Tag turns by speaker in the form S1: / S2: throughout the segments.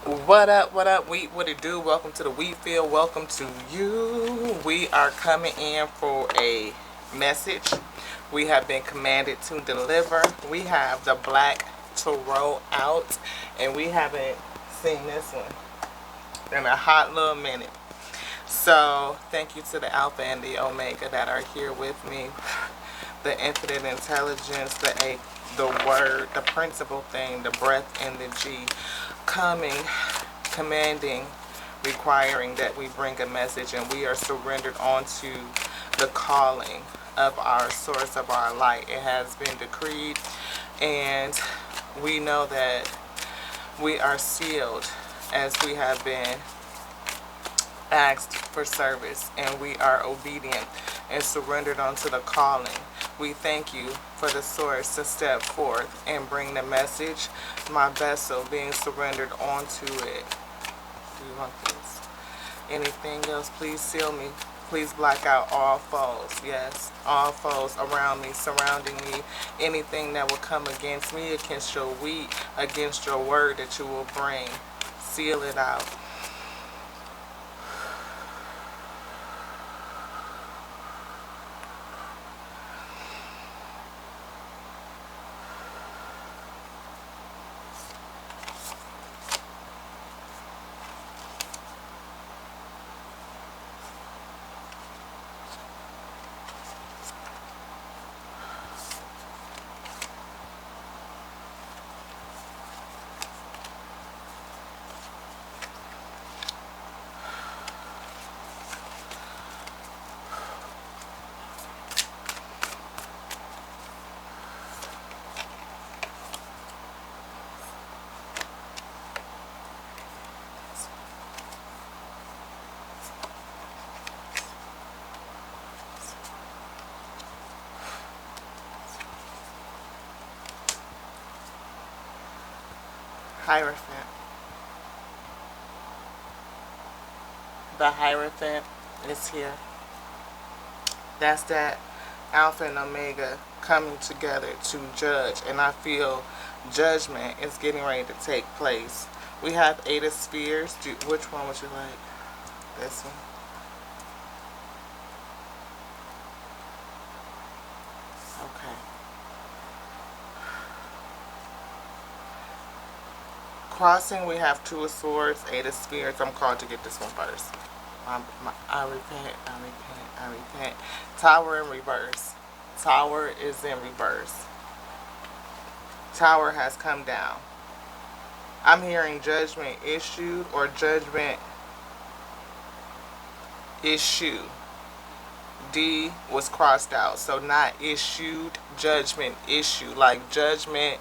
S1: What up, wheat, what it do? Welcome to the wheat field, welcome to you. We are coming in for a message. We have been commanded to deliver. We have the black tarot out, and we haven't seen this one in a hot little minute. So, thank you to the Alpha and the Omega that are here with me. The infinite intelligence, the word, the principal thing, the breath, and the G. Coming, commanding, requiring that we bring a message, and we are surrendered onto the calling of our source of our light. It has been decreed, and we know that we are sealed as we have been asked for service, and we are obedient and surrendered unto the calling. We thank you for the source to step forth and bring the message. My vessel being surrendered onto it. Do you want this? Anything else? Please seal me. Please black out all foes. Yes, all foes around me, surrounding me. Anything that will come against me, against your wheat, against your word that you will bring. Seal it out. Hierophant. The Hierophant is here. That's that Alpha and Omega coming together to judge, and I feel judgment is getting ready to take place. We have Eight of Spheres. Which one would you like? This one. Okay. Crossing, we have Two of Swords, Eight of Spheres. I'm called to get this one first. I repent. Tower in reverse. Tower is in reverse. Tower has come down. I'm hearing judgment issued or judgment issue. D was crossed out. So not issued, judgment issue. Like judgment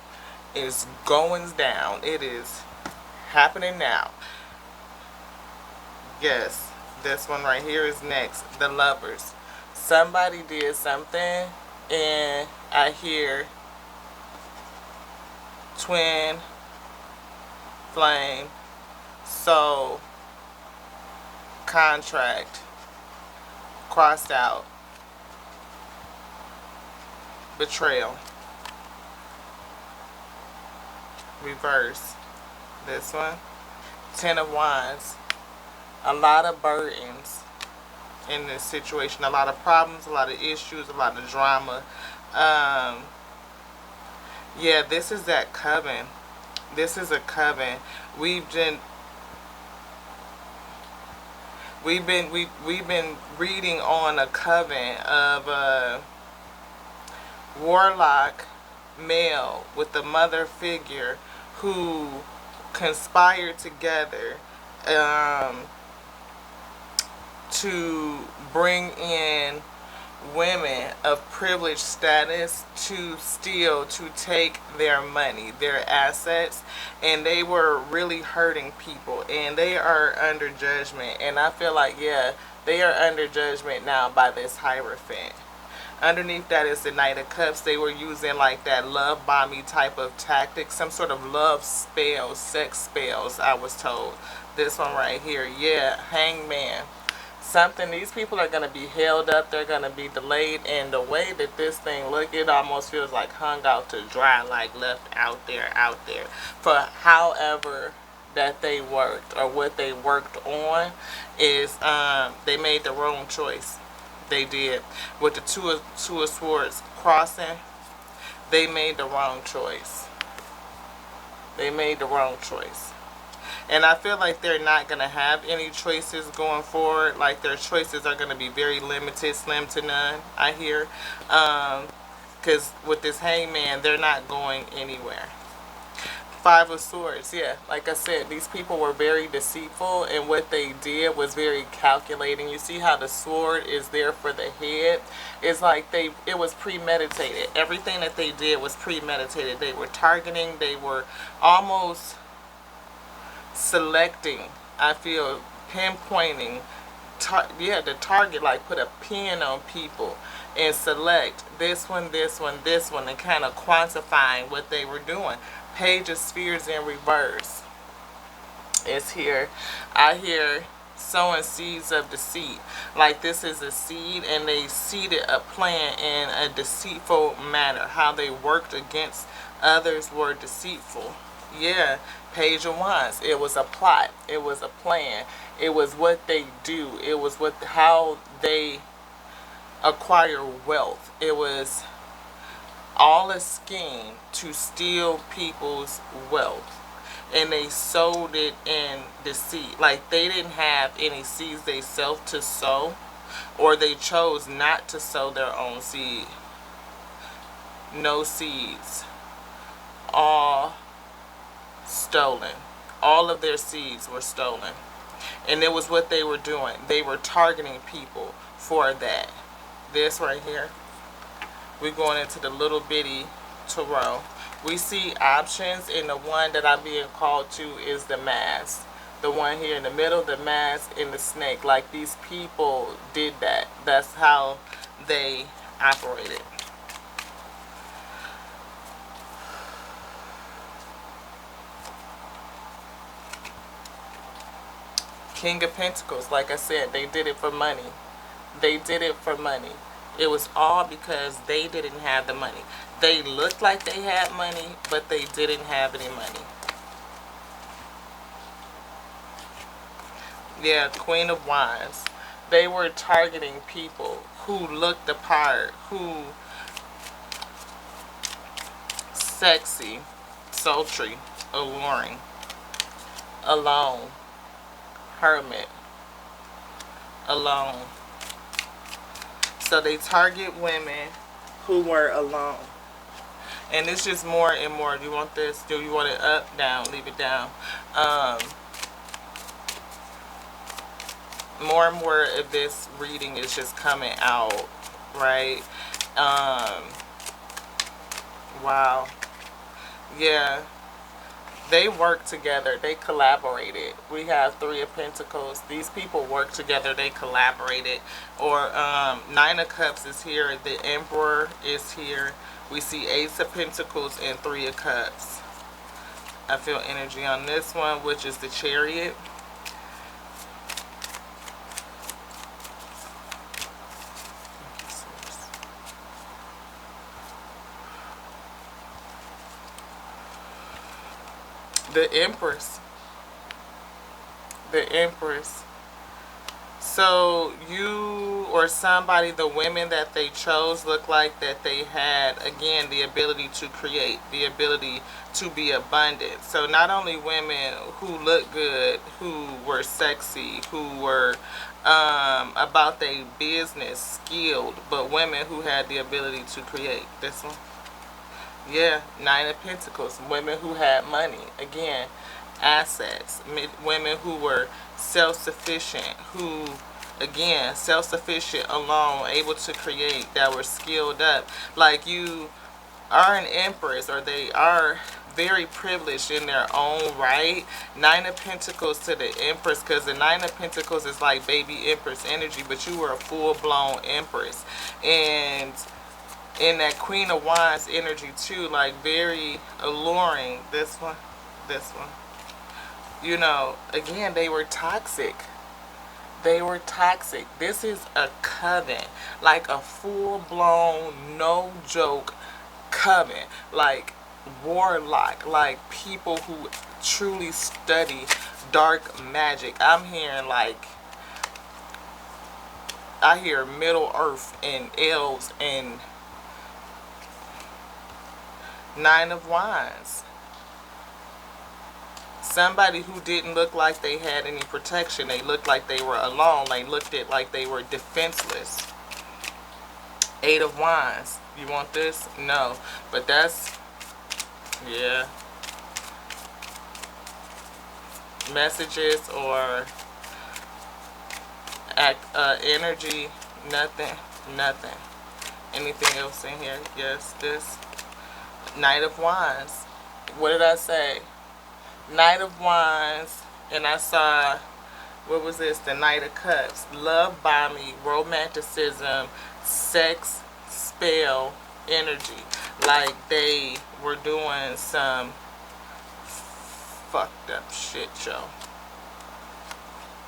S1: is going down. It is happening now. Yes, this one right here is next. The Lovers. Somebody did something, and I hear twin flame soul contract crossed out. Betrayal. Reverse. This one. Ten of Wands. A lot of burdens in this situation. A lot of problems, a lot of issues, a lot of drama. Yeah, this is that coven. This is a coven. We've been reading on a coven of warlock male with the mother figure who conspired together to bring in women of privileged status to steal, to take their money, their assets, and they were really hurting people, and they are under judgment. And I feel like, yeah, they are under judgment now by this Hierophant. Underneath that is the Knight of Cups. They were using like that love bombing type of tactic, some sort of love spells, sex spells, I was told. This one right here, yeah, Hangman. Something, these people are going to be held up, they're going to be delayed, and the way that this thing look, it almost feels like hung out to dry, like left out there for however that they worked, or what they worked on, is they made the wrong choice. They did. With the two of swords crossing, they made the wrong choice. They made the wrong choice. And I feel like they're not going to have any choices going forward. Like, their choices are going to be very limited, slim to none, I hear. Because with this hangman, they're not going anywhere. Five of Swords, yeah. Like I said, these people were very deceitful, and what they did was very calculating. You see how the sword is there for the head? It's like it was premeditated. Everything that they did was premeditated. They were targeting, they were almost selecting, I feel, pinpointing, the target, like put a pin on people and select this one, this one, this one, and kind of quantifying what they were doing. Page of Spheres in reverse is here. I hear sowing seeds of deceit. Like, this is a seed, and they seeded a plan in a deceitful manner. How they worked against others were deceitful. Yeah, Page of Wands. It was a plot. It was a plan. It was what they do. It was how they acquire wealth. It was all a scheme to steal people's wealth, and they sold it in deceit. Like, they didn't have any seeds they self to sow, or they chose not to sow their own seed. No seeds. All stolen. All of their seeds were stolen. And it was what they were doing. They were targeting people for that. This right here. We're going into the little bitty tarot. We see options, and the one that I'm being called to is the mask. The one here in the middle, the mask, and the snake. Like, these people did that. That's how they operated. King of Pentacles, like I said, they did it for money. They did it for money. It was all because they didn't have the money. They looked like they had money, but they didn't have any money. Yeah, Queen of Wands. They were targeting people who looked the part, who sexy, sultry, alluring, alone, hermit, alone. So they target women who were alone. And it's just more and more. Do you want this? Do you want it up, down? Leave it down. More and more of this reading is just coming out, right? Wow. Yeah. They work together. They collaborated. We have Three of Pentacles. These people work together. They collaborated. Or Nine of Cups is here. The Emperor is here. We see Ace of Pentacles and Three of Cups. I feel energy on this one, which is the Chariot. The Empress. The Empress. So you or somebody, the women that they chose, look like that they had, again, the ability to create, the ability to be abundant. So not only women who look good, who were sexy, who were about their business, skilled, but women who had the ability to create. This one. Yeah, Nine of Pentacles. Women who had money. Again, assets. Women who were self-sufficient. Who, again, self-sufficient, alone, able to create, that were skilled up. Like, you are an empress, or they are very privileged in their own right. Nine of Pentacles to the Empress, because the Nine of Pentacles is like baby Empress energy, but you were a full-blown Empress. And in that Queen of Wands energy too, like very alluring. This one, this one. You know, again, they were toxic. They were toxic. This is a coven, like a full-blown, no joke coven, like warlock, like people who truly study dark magic. I'm hearing like, I hear Middle Earth and elves and Nine of Wands. Somebody who didn't look like they had any protection. They looked like they were alone. They looked at like they were defenseless. Eight of Wands. You want this? No. But that's, yeah. Messages or energy. Nothing. Nothing. Anything else in here? Yes, this. Knight of Wands. What did I say? Knight of Wands. And I saw, what was this? The Knight of Cups. Love bombing, romanticism, sex, spell, energy. Like they were doing some fucked up shit, yo.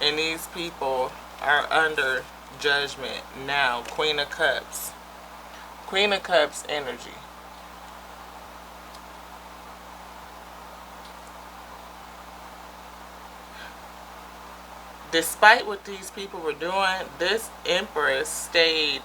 S1: And these people are under judgment now. Queen of Cups. Queen of Cups energy. Despite what these people were doing, this Empress stayed.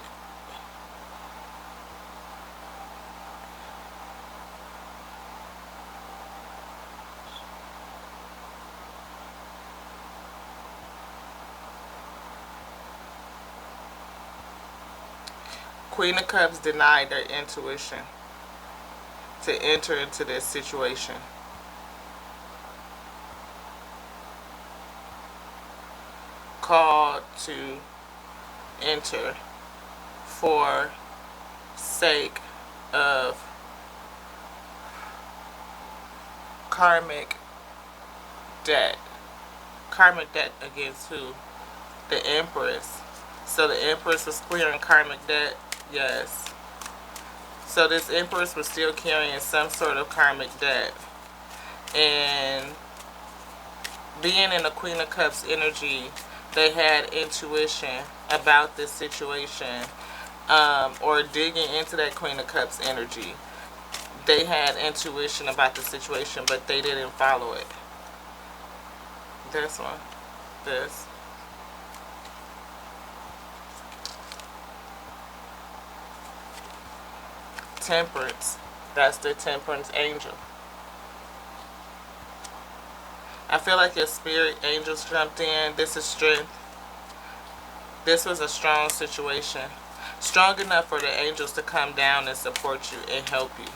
S1: Queen of Cups denied their intuition to enter into this situation. Called to enter for sake of karmic debt. Karmic debt against who? The Empress. So the Empress was clearing karmic debt. Yes. So this Empress was still carrying some sort of karmic debt. And being in the Queen of Cups energy, they had intuition about this situation, or digging into that Queen of Cups energy. They had intuition about the situation, but they didn't follow it. This one. This. Temperance. That's the Temperance angel. I feel like your spirit angels jumped in. This is strength. This was a strong situation. Strong enough for the angels to come down and support you and help you.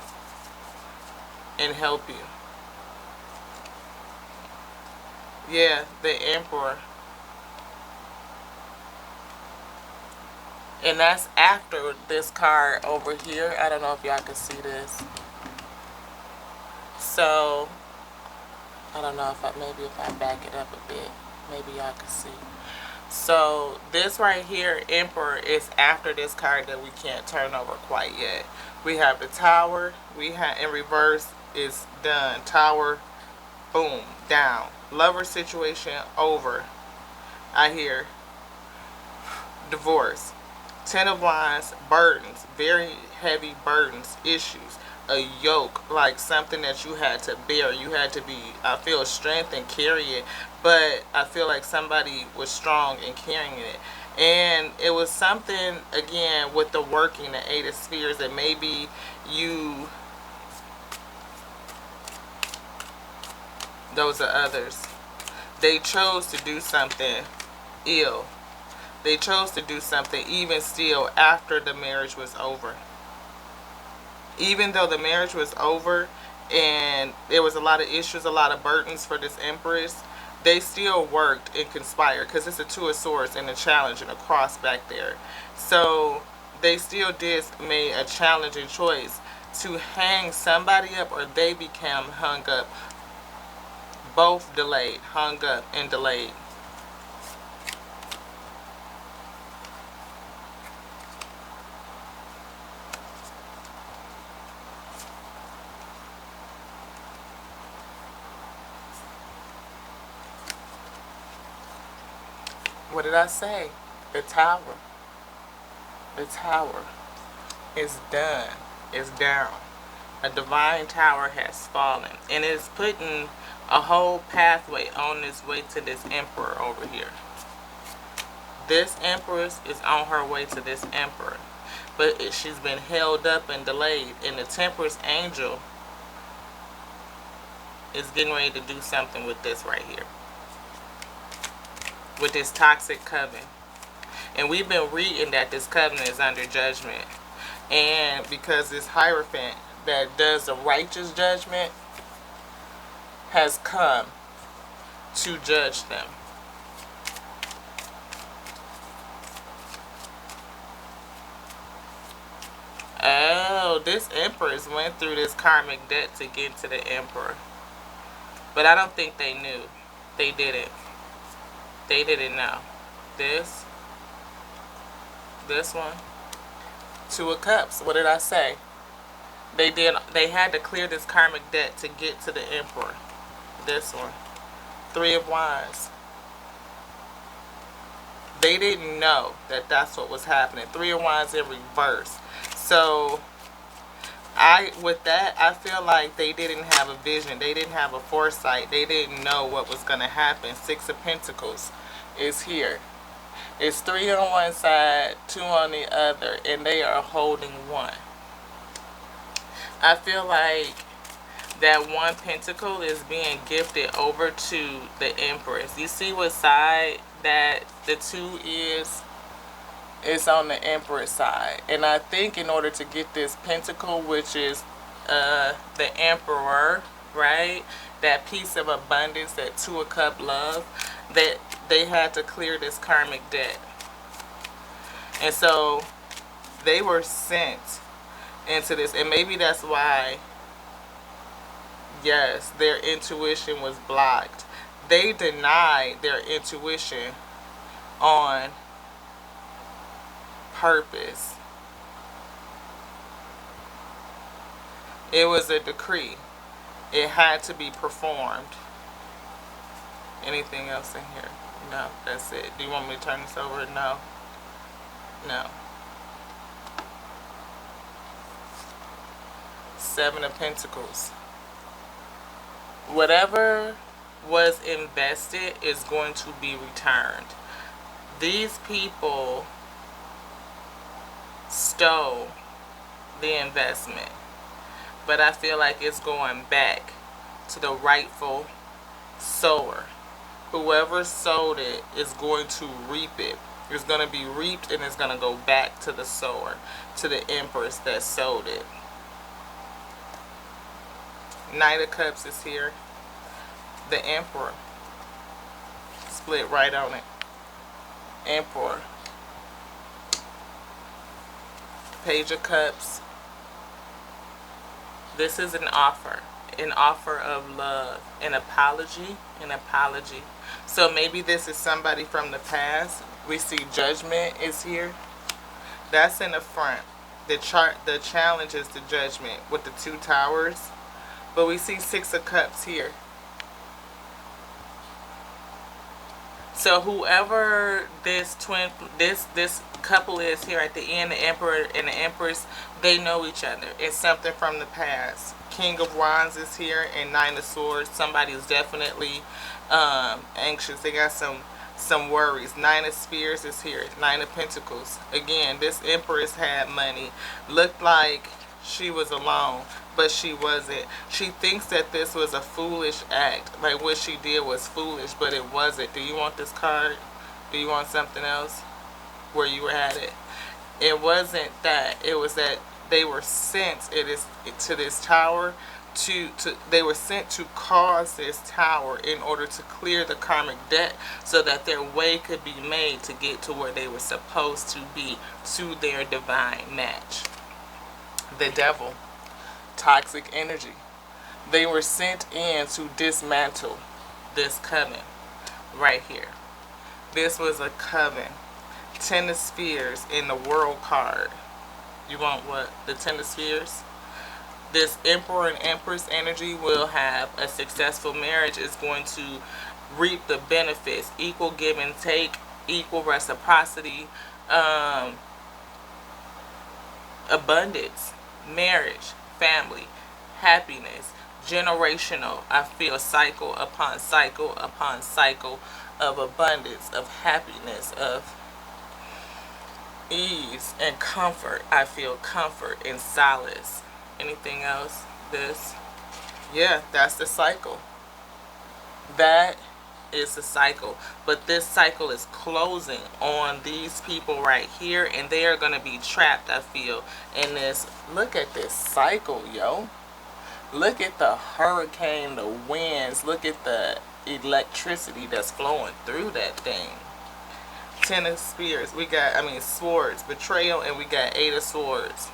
S1: And help you. Yeah, the Emperor. And that's after this card over here. I don't know if y'all can see this. So, I don't know if maybe if I back it up a bit, maybe y'all can see. So, this right here, Emperor, is after this card that we can't turn over quite yet. We have the Tower. We have, in reverse, is done. Tower, boom, down. Lover situation, over. I hear divorce. Ten of Wands, burdens, very heavy burdens, issues, a yoke, like something that you had to bear. You had to be, I feel, strength and carry it, but I feel like somebody was strong in carrying it. And it was something, again, with the working, the Eight of Spheres, that maybe you, those are others, they chose to do something ill. They chose to do something even still after the marriage was over. Even though the marriage was over and there was a lot of issues, a lot of burdens for this Empress, they still worked and conspired, because it's a Two of Swords and a challenge and a cross back there. So they still did make a challenging choice to hang somebody up, or they became hung up. Both delayed, hung up and delayed. What did I say? The Tower. The Tower is done. Is down. A divine tower has fallen. And it's putting a whole pathway on this way to this emperor over here. This empress is on her way to this emperor, but she's been held up and delayed, and the temperance angel is getting ready to do something with this right here, with this toxic coven. And we've been reading that this covenant is under judgment, and because this Hierophant that does the righteous judgment has come to judge them. Oh, this empress went through this karmic debt to get to the emperor. But I don't think they knew. They didn't. They didn't know. This one. Two of Cups. What did I say? They had to clear this karmic debt to get to the emperor. This one. Three of Wands. They didn't know that that's what was happening. Three of Wands in reverse. So with that, I feel like they didn't have a vision. They didn't have a foresight. They didn't know what was going to happen. Six of Pentacles is here. It's three on one side, two on the other, and they are holding one. I feel like that one pentacle is being gifted over to the Empress. You see what side that the two is? It's on the Empress side. And I think in order to get this pentacle, which is the Emperor, right? That piece of abundance, that Two of Cup love, that they had to clear this karmic debt. And so they were sent into this. And maybe that's why, yes, their intuition was blocked. They denied their intuition on purpose. It was a decree. It had to be performed. Anything else in here? No, that's it. Do you want me to turn this over? No. No. Seven of Pentacles. Whatever was invested is going to be returned. These people stole the investment, but I feel like it's going back to the rightful sower. Whoever sowed it is going to reap it. It's going to be reaped, and it's going to go back to the sower, to the Empress that sowed it. Knight of Cups is here. The Emperor. Split right on it. Emperor. Page of Cups. This is an offer of love, an apology. So maybe this is somebody from the past. We see Judgment is here. That's in the front. The challenge is the Judgment with the two towers. But we see Six of Cups here. So whoever this couple is here at the end, the Emperor and the Empress, they know each other. It's something from the past. King of Wands is here, and Nine of Swords. Somebody's definitely anxious. They got some worries. Nine of Spears is here. Nine of Pentacles. Again, this Empress had money. Looked like she was alone, but she wasn't. She thinks that this was a foolish act. Like what she did was foolish, but it wasn't. Do you want this card? Do you want something else? Where you were at it? It wasn't that. It was that they were sent to this tower they were sent to cause this tower in order to clear the karmic debt so that their way could be made to get to where they were supposed to be, to their divine match. The Devil. Toxic energy. They were sent in to dismantle this coven right here. This was a coven. Ten of Spheres in the World card. You want what? The Ten of Spheres? This Emperor and Empress energy will have a successful marriage. Is going to reap the benefits. Equal give and take. Equal reciprocity. Abundance. Marriage. Family. Happiness. generational. I feel cycle upon cycle upon cycle of abundance, of happiness, of ease and comfort. I feel comfort and solace. Anything else? This? Yeah, that's the cycle. That is the cycle. But this cycle is closing on these people right here, and they are going to be trapped, I feel, in this. Look at this cycle, yo. Look at the hurricane, the winds. Look at the electricity that's flowing through that thing. Ten of Spears. We got, swords. Betrayal, and we got Eight of Swords.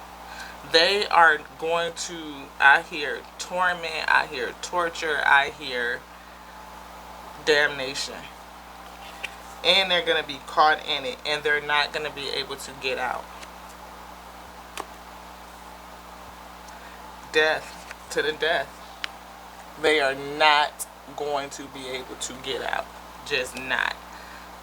S1: They are going to, I hear torment, I hear torture, I hear damnation. And they're going to be caught in it, and they're not going to be able to get out. Death to the death. They are not going to be able to get out. Just not.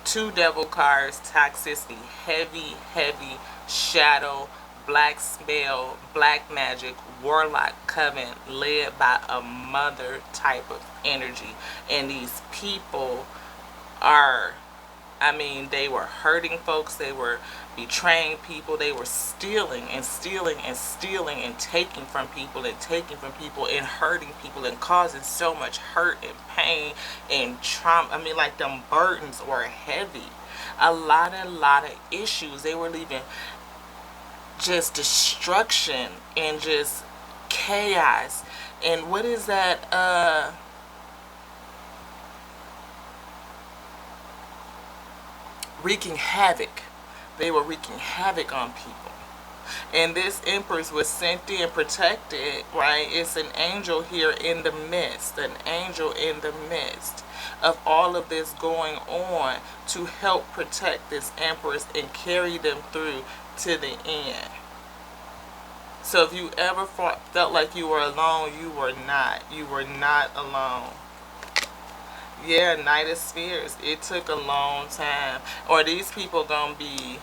S1: Two devil cards, toxicity, heavy, heavy shadow, black spell, black magic, warlock coven led by a mother type of energy. And these people are, they were hurting folks, they were betraying people, they were stealing and stealing and stealing and taking from people and taking from people and hurting people and causing so much hurt and pain and trauma. Like them burdens were heavy. A lot of issues. They were leaving just destruction and just chaos. And what is that? Wreaking havoc. They were wreaking havoc on people. And this Empress was sent in, protected, right? It's an angel here in the midst. An angel in the midst of all of this going on to help protect this Empress and carry them through to the end. So if you ever felt like you were alone, you were not. You were not alone. Yeah, Knight of Spheres. It took a long time. Or these people gonna be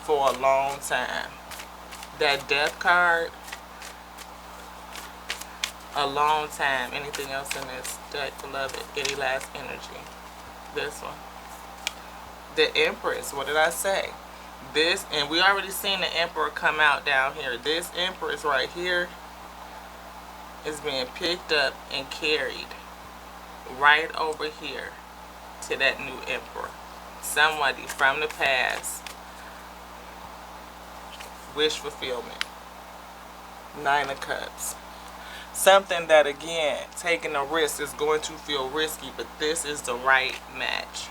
S1: for a long time. That Death card, a long time. Anything else in this deck, beloved? Any last energy? This one. The Empress. What did I say? This, and we already seen the Emperor come out down here. This Empress right here is being picked up and carried right over here to that new Emperor. Somebody from the past. Wish fulfillment. Nine of Cups. Something that, again, taking a risk is going to feel risky, but this is the right match.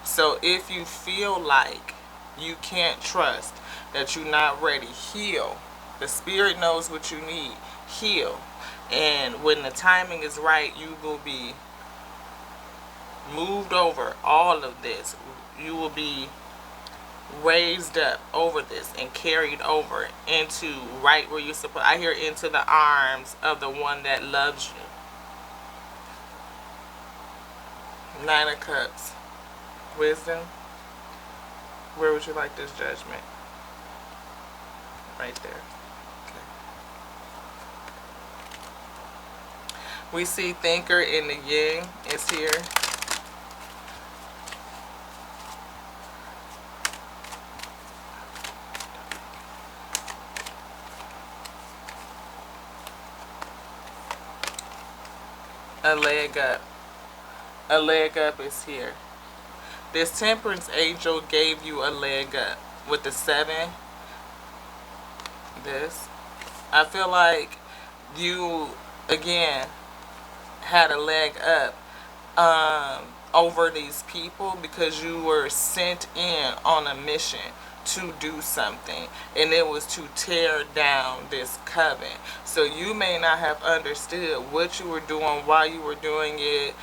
S1: So if you feel like you can't trust, that you're not ready, heal. The Spirit knows what you need. Heal. And when the timing is right, you will be moved over all of this. You will be raised up over this and carried over into right where you're supposed. I hear into the arms of the one that loves you. Nine of Cups. Wisdom. Where would you like this judgment? Right there. Okay. We see Thinker in the Yin is here. A leg up. A leg up is here. This Temperance angel gave you a leg up with the 7. This. I feel like you, again, had a leg up over these people because you were sent in on a mission to do something, and it was to tear down this coven. So you may not have understood what you were doing, why you were doing it,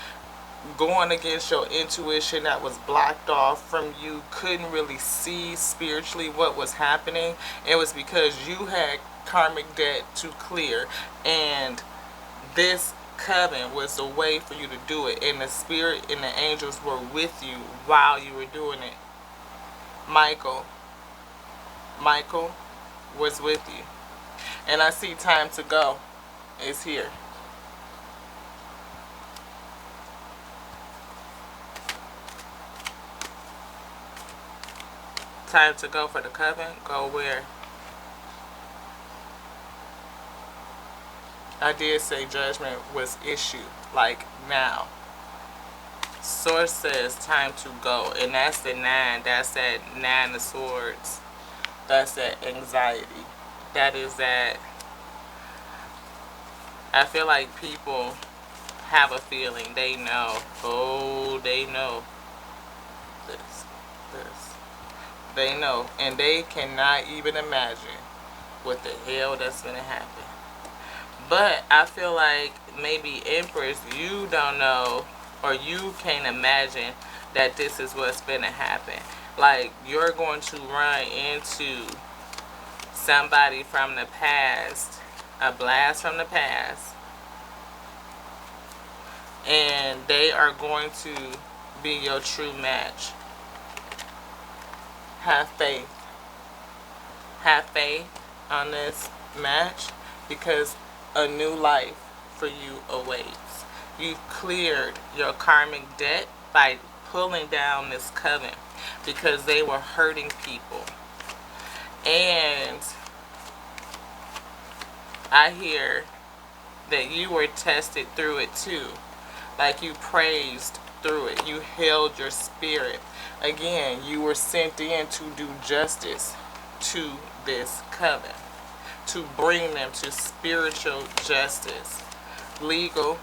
S1: going against your intuition that was blocked off from you, couldn't really see spiritually what was happening. It was because you had karmic debt to clear, and this coven was the way for you to do it, and the Spirit and the angels were with you while you were doing it. Michael was with you. And I see time to go is here. Time to go for the coven. Go where? I did say judgment was issued. Like now. Source says time to go. And that's the 9. That's that 9 of swords. That's that anxiety. That is that. I feel like people have a feeling. They know. Oh, they know. This. They know. And they cannot even imagine what the hell that's going to happen. But I feel like maybe Empress, you don't know, or you can't imagine that this is what's going to happen. Like, you're going to run into somebody from the past, a blast from the past, and they are going to be your true match. Have faith. Have faith on this match, because a new life for you awaits. You've cleared your karmic debt by pulling down this coven, because they were hurting people. And I hear that you were tested through it too. Like, you praised through it. You held your spirit. Again, you were sent in to do justice to this coven, to bring them to spiritual justice, legal,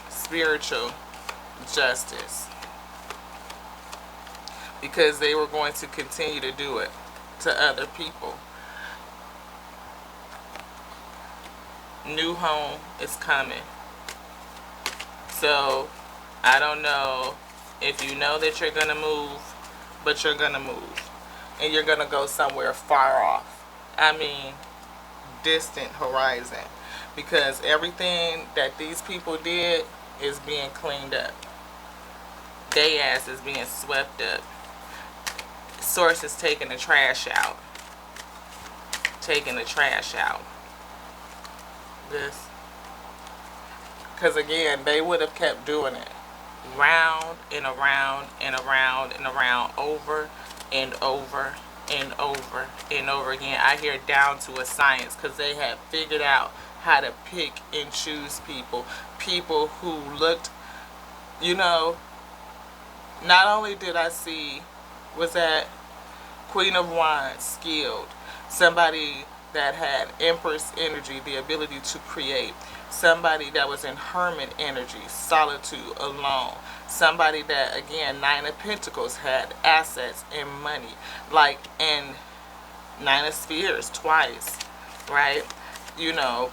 S1: spiritual justice, because they were going to continue to do it to other people. New home is coming. So I don't know if you know that you're going to move, but you're going to move. And you're going to go somewhere far off. I mean, distant horizon. Because everything that these people did is being cleaned up. They ass is being swept up. Source is taking the trash out. Taking the trash out. This. Because again, they would have kept doing it. Round and around and around and around. Over and over and over and over again. I hear down to a science, because they have figured out how to pick and choose people. People who looked, you know, not only did I see, was that Queen of Wands, skilled. Somebody that had Empress energy, the ability to create. Somebody that was in Hermit energy, solitude, alone. Somebody that, again, 9 of Pentacles, had assets and money. Like, and 9 of Spheres twice, right? You know,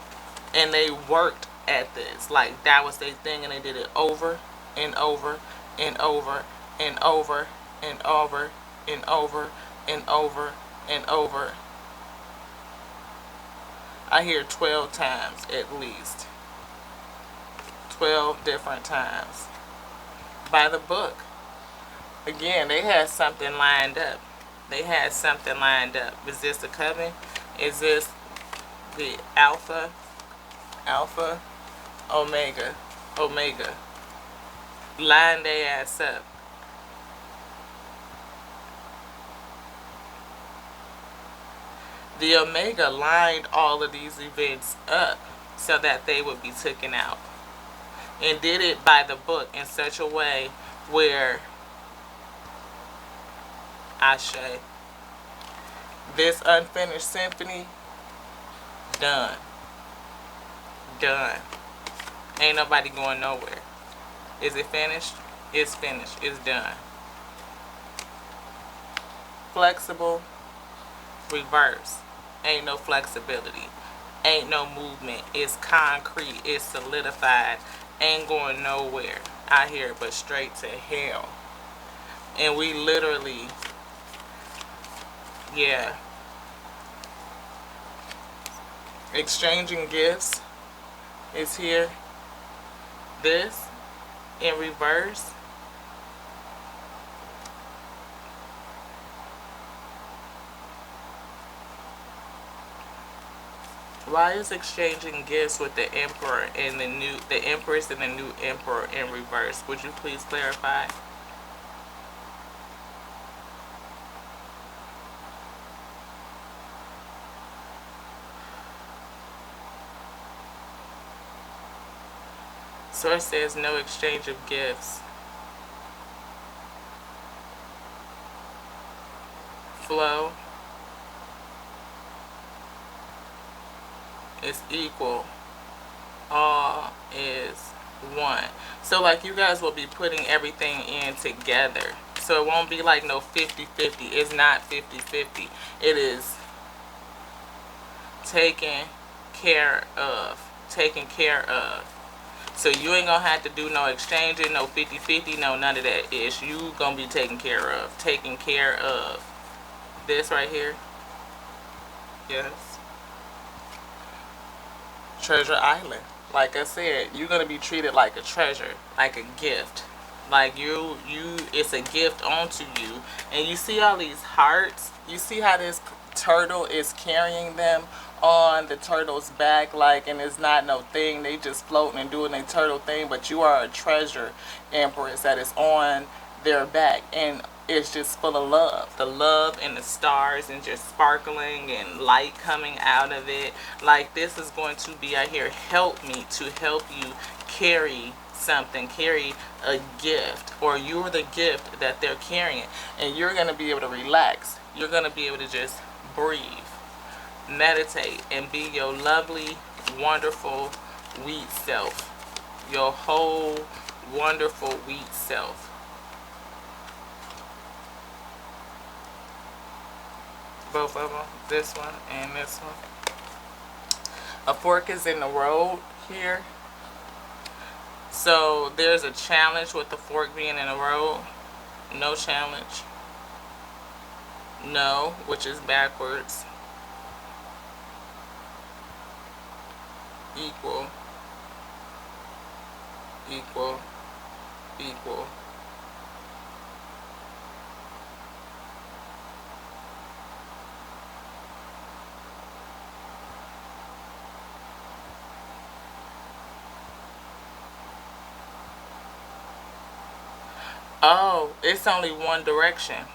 S1: and they worked at this. Like, that was their thing, and they did it over and over and over and over and over and over and over and over. I hear 12 times at least. 12 different times. By the book. Again, they had something lined up. They had something lined up. Is this the coven? Is this the Alpha? Alpha? Omega. Omega. Line their ass up. The Omega lined all of these events up so that they would be taken out. And did it by the book in such a way where, Ashe, this unfinished symphony, done. Done. Ain't nobody going nowhere. Is it finished? It's finished. It's done. Flexible, reverse. Ain't no flexibility. Ain't no movement. It's concrete. It's solidified. Ain't going nowhere out here but straight to hell. And we literally, yeah, exchanging gifts is here. This in reverse. Why is exchanging gifts with the emperor and the empress and the new emperor in reverse? Would you please clarify? Source says no exchange of gifts. Flow is equal. All is one. So like you guys will be putting everything in together. So it won't be like no 50-50. It's not 50-50. It is taken care of. Taken care of. So you ain't gonna have to do no exchanging, no 50-50, no none of that ish. You gonna be taken care of. Taken care of. This right here. Yes. Treasure Island. Like I said, you're gonna be treated like a treasure, like a gift. Like it's a gift onto you. And you see all these hearts? You see how this turtle is carrying them on the turtle's back, like, and it's not no thing, they just floating and doing their turtle thing, but you are a treasure, empress, that is on their back, and it's just full of love. The love and the stars and just sparkling and light coming out of it. Like, this is going to be out here, help me to help you carry something, carry a gift, or you're the gift that they're carrying, and you're going to be able to relax. You're going to be able to just breathe, meditate, and be your lovely, wonderful, wheat self. Your whole wonderful wheat self. Both of them, this one and this one. A fork is in the road here. So there's a challenge with the fork being in the road. No challenge. No, which is backwards. Equal. Equal. Equal. Oh, it's only one direction.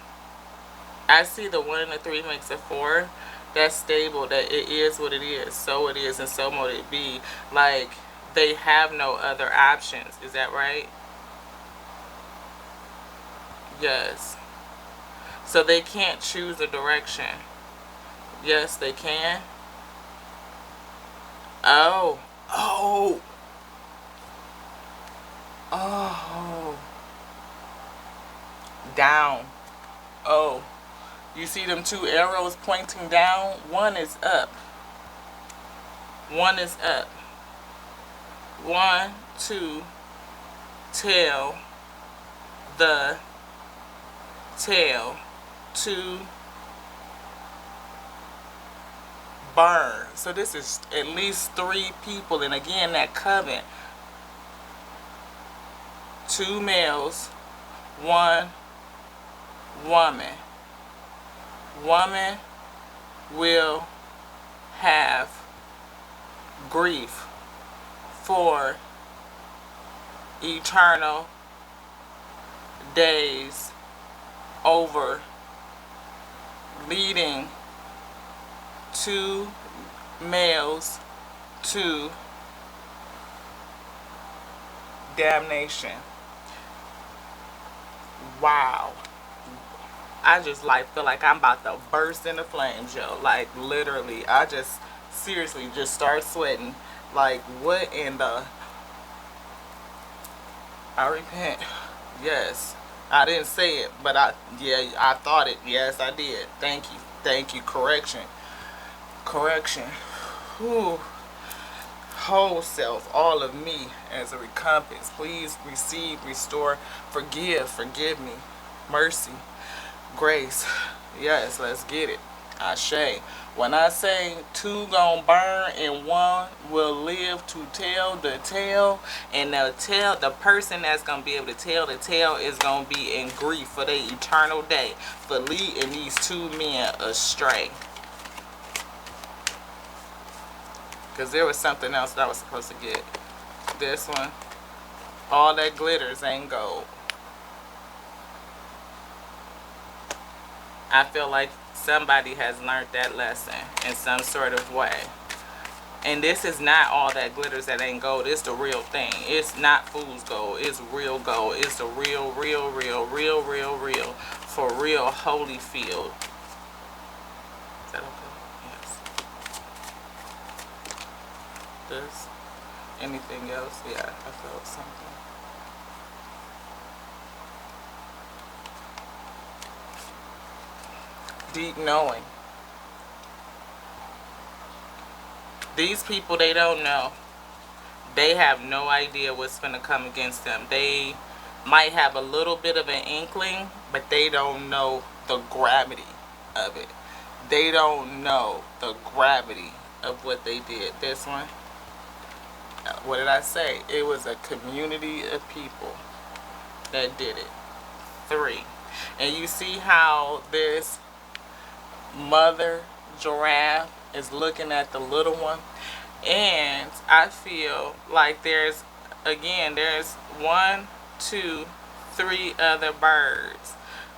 S1: I see the 1 and the 3 makes a 4. That's stable. That it is what it is. So it is, and so mote it be. Like, they have no other options. Is that right? Yes. So they can't choose a direction. Yes, they can. Oh. Oh. Oh. Down. Oh. You see them 2 arrows pointing down? One is up. One is up. 1, 2, tail, the tail, 2, burn. So this is at least 3 people, and again that coven. 2 males, 1 woman. Woman will have grief for eternal days over, leading 2 males to damnation. Wow. I just feel like I'm about to burst into flames, yo. Like, literally, I just seriously just start sweating. Like, what in the... I repent. Yes. I didn't say it, but I thought it. Yes, I did. Thank you. Thank you. Correction. Correction. Whew. Whole self, all of me as a recompense. Please receive, restore, forgive me. Mercy. Grace. Yes, let's get it. Ashe. When I say 2 gonna burn and 1 will live to tell the tale, and the person that's gonna be able to tell the tale is gonna be in grief for their eternal day for leading these 2 men astray. Because there was something else that I was supposed to get. This one. All that glitters ain't gold. I feel like somebody has learned that lesson in some sort of way. And this is not all that glitters that ain't gold. It's the real thing. It's not fool's gold. It's real gold. It's the real, real, real, real, real, real, for real holy field. Is that okay? Yes. This. Anything else? Yeah, I felt something. Deep knowing. These people, they don't know. They have no idea what's going to come against them. They might have a little bit of an inkling, but they don't know the gravity of it. They don't know the gravity of what they did. This one, what did I say? It was a community of people that did it. 3. And you see how this mother giraffe is looking at the little one, and I feel like there's 1, 2, 3 other birds,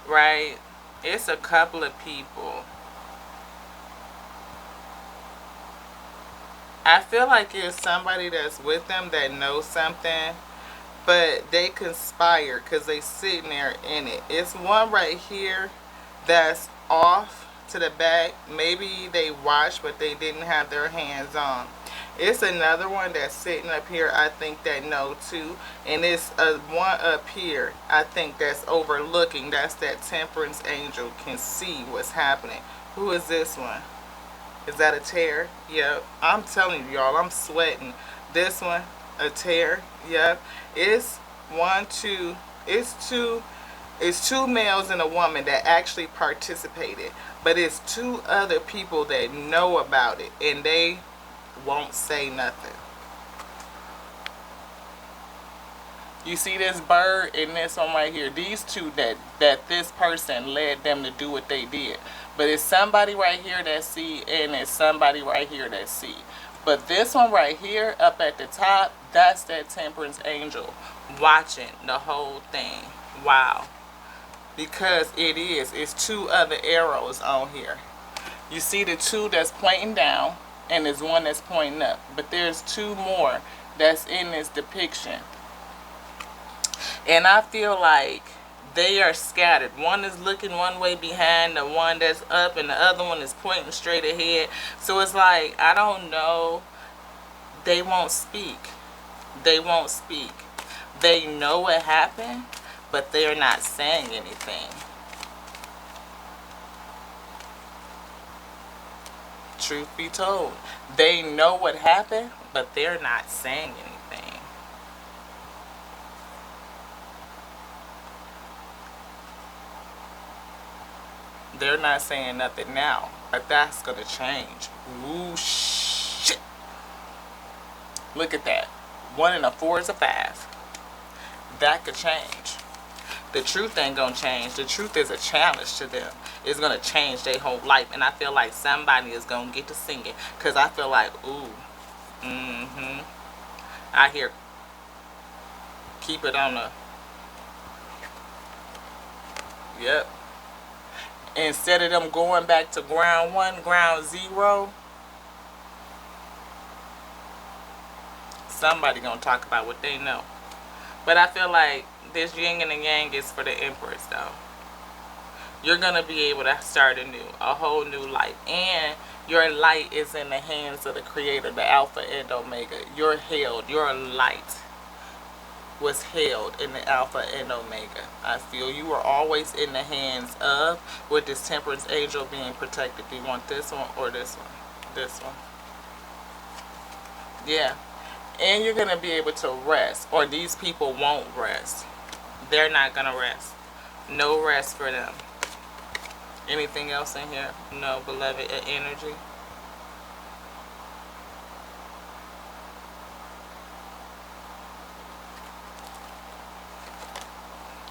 S1: right? It's a couple of people. I feel like it's somebody that's with them that knows something, but they conspire because they sitting there in it. It's one right here that's off to the back. Maybe they watched, but they didn't have their hands on. It's another one that's sitting up here, I think, that know too. And it's one up here, I think, that's overlooking. That's that temperance angel can see what's happening. Who is this one? Is that a tear? Yep. I'm telling you, y'all, I'm sweating. This one, a tear. Yep. It's 1, 2. It's 2 males and a woman that actually participated. But it's 2 other people that know about it, and they won't say nothing. You see this bird and this one right here. These 2 that this person led them to do what they did. But it's somebody right here that see, and it's somebody right here that see. But this one right here up at the top, that's that temperance angel watching the whole thing. Wow. Because it's 2 other arrows on here. You see the 2 that's pointing down, and there's 1 that's pointing up. But there's 2 more that's in this depiction. And I feel like they are scattered. One is looking one way behind the one that's up, and the other one is pointing straight ahead. So it's like, I don't know. They won't speak. They won't speak. They know what happened, but they're not saying anything. Truth be told, they know what happened, but they're not saying anything. They're not saying nothing now, but that's going to change. Ooh, shit. Look at that. 1 and a 4 is a 5. That could change. The truth ain't going to change. The truth is a challenge to them. It's going to change their whole life. And I feel like somebody is going to get to singing. Because I feel like, ooh, I hear, keep it on the, yep. Instead of them going back to ground 1, ground 0, somebody going to talk about what they know. But I feel like this yin and the yang is for the Empress, though. You're going to be able to start a whole new life. And your light is in the hands of the Creator, the Alpha and Omega. You're held. Your light was held in the Alpha and Omega. I feel you are always in the hands of, with this temperance angel being protected. Do you want this one or this one? This one. Yeah. And you're going to be able to rest, or these people won't rest. They're not going to rest. No rest for them. Anything else in here? No, beloved energy.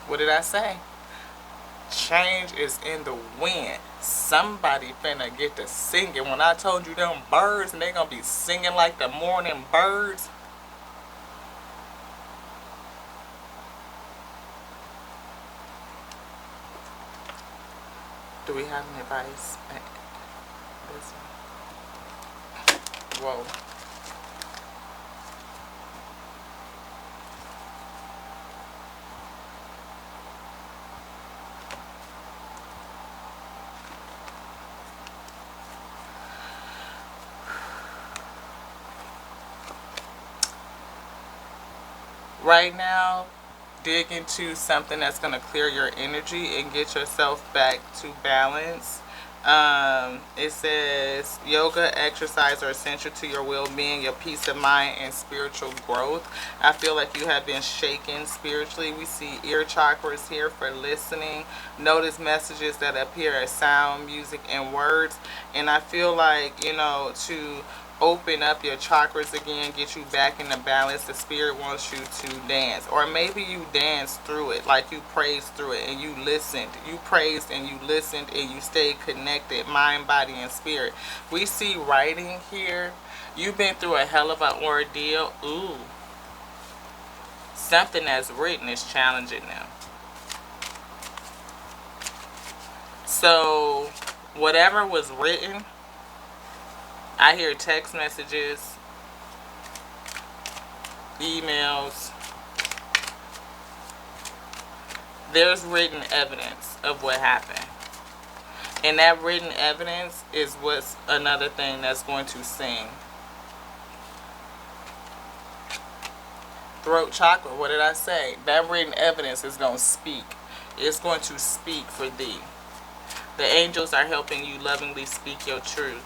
S1: What did I say? Change is in the wind. Somebody finna get to singing. When I told you them birds and they gonna be singing like the morning birds. Do we have any advice? This one. Whoa. Right now, dig into something that's going to clear your energy and get yourself back to balance. It says yoga, exercise are essential to your well-being, your peace of mind, and spiritual growth. I feel like you have been shaken spiritually. We see ear chakras here for listening. Notice messages that appear as sound, music, and words. And I feel like, you know, to open up your chakras again, get you back into balance. The spirit wants you to dance, or maybe you danced through it, like you praised through it and you listened, you praised and you listened and you stayed connected, mind, body, and spirit. We see writing here. You've been through a hell of an ordeal. Ooh, something that's written is challenging now. So whatever was written, I hear text messages, emails. There's written evidence of what happened. And that written evidence is what's another thing that's going to sing. Throat chakra, what did I say? That written evidence is going to speak. It's going to speak for thee. The angels are helping you lovingly speak your truth.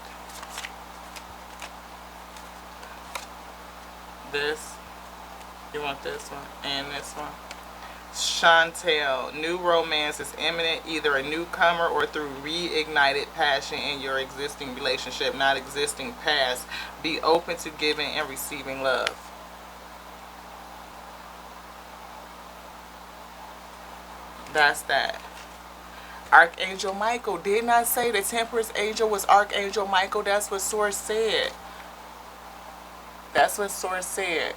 S1: This, you want this one and this one. Chantel, new romance is imminent, either a newcomer or through reignited passion in your existing relationship, not existing past. Be open to giving and receiving love. That's that. Archangel Michael, didn't I say the Temperance Angel was Archangel Michael? That's what Source said. That's what Source said.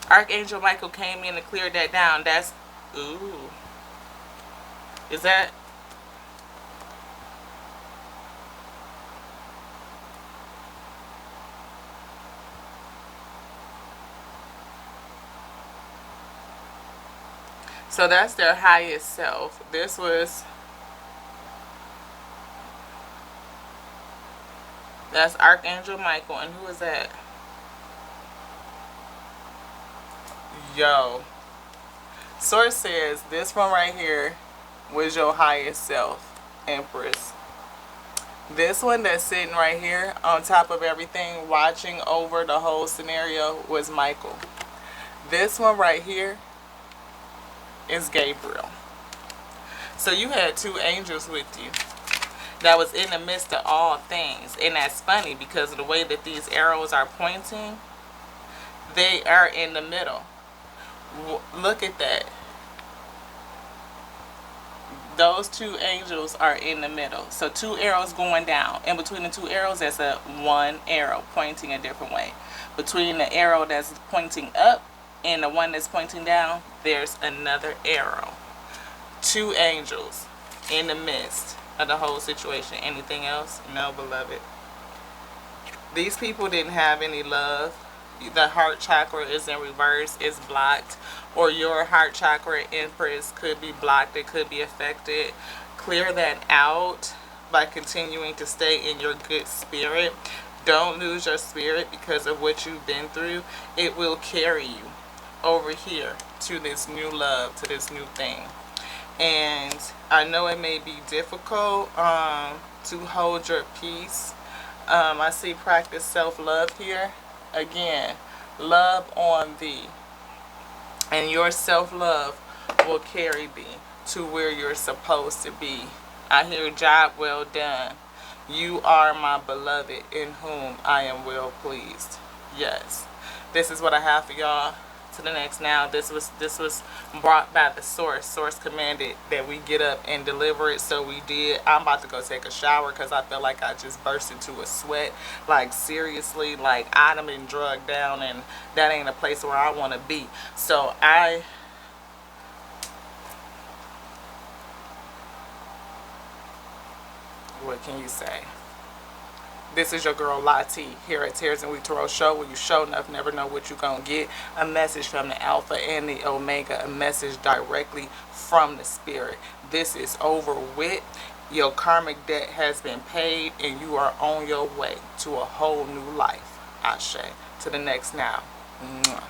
S1: Archangel Michael came in and cleared that down. That's, ooh. Is that? So that's their highest self. This was, that's Archangel Michael. And who is that? Yo. Source says this one right here was your highest self, Empress. This one that's sitting right here on top of everything, watching over the whole scenario, was Michael. This one right here is Gabriel. So you had two angels with you that was in the midst of all things. And that's funny because of the way that these arrows are pointing. They are in the middle. Look at that. Those two angels are in the middle. So two arrows going down. In between the two arrows, there's a one arrow pointing a different way. Between the arrow that's pointing up and the one that's pointing down, there's another arrow. Two angels in the midst of the whole situation. Anything else? No, beloved. These people didn't have any love. The heart chakra is in reverse, is blocked, or your heart chakra, Empress, could be blocked, it could be affected. Clear that out by continuing to stay in your good spirit. Don't lose your spirit because of what you've been through. It will carry you over here to this new love, to this new thing. And I know it may be difficult to hold your peace. I see practice self-love here. Again, love on thee. And your self-love will carry thee to where you're supposed to be. I hear job well done. You are my beloved in whom I am well pleased. Yes. This is what I have for y'all to the next now. This was brought by the source. Source commanded that we get up and deliver it, so we did. I'm about to go take a shower because I feel like I just burst into a sweat. Like seriously, like I done been drugged down, and that ain't a place where I want to be. So what can you say? This is your girl Lati here at Tears and We Tarot Show, where you show enough never know what you're going to get. A message from the Alpha and the Omega. A message directly from the Spirit. This is over with. Your karmic debt has been paid, and you are on your way to a whole new life. Ashe. To the next now. Mwah.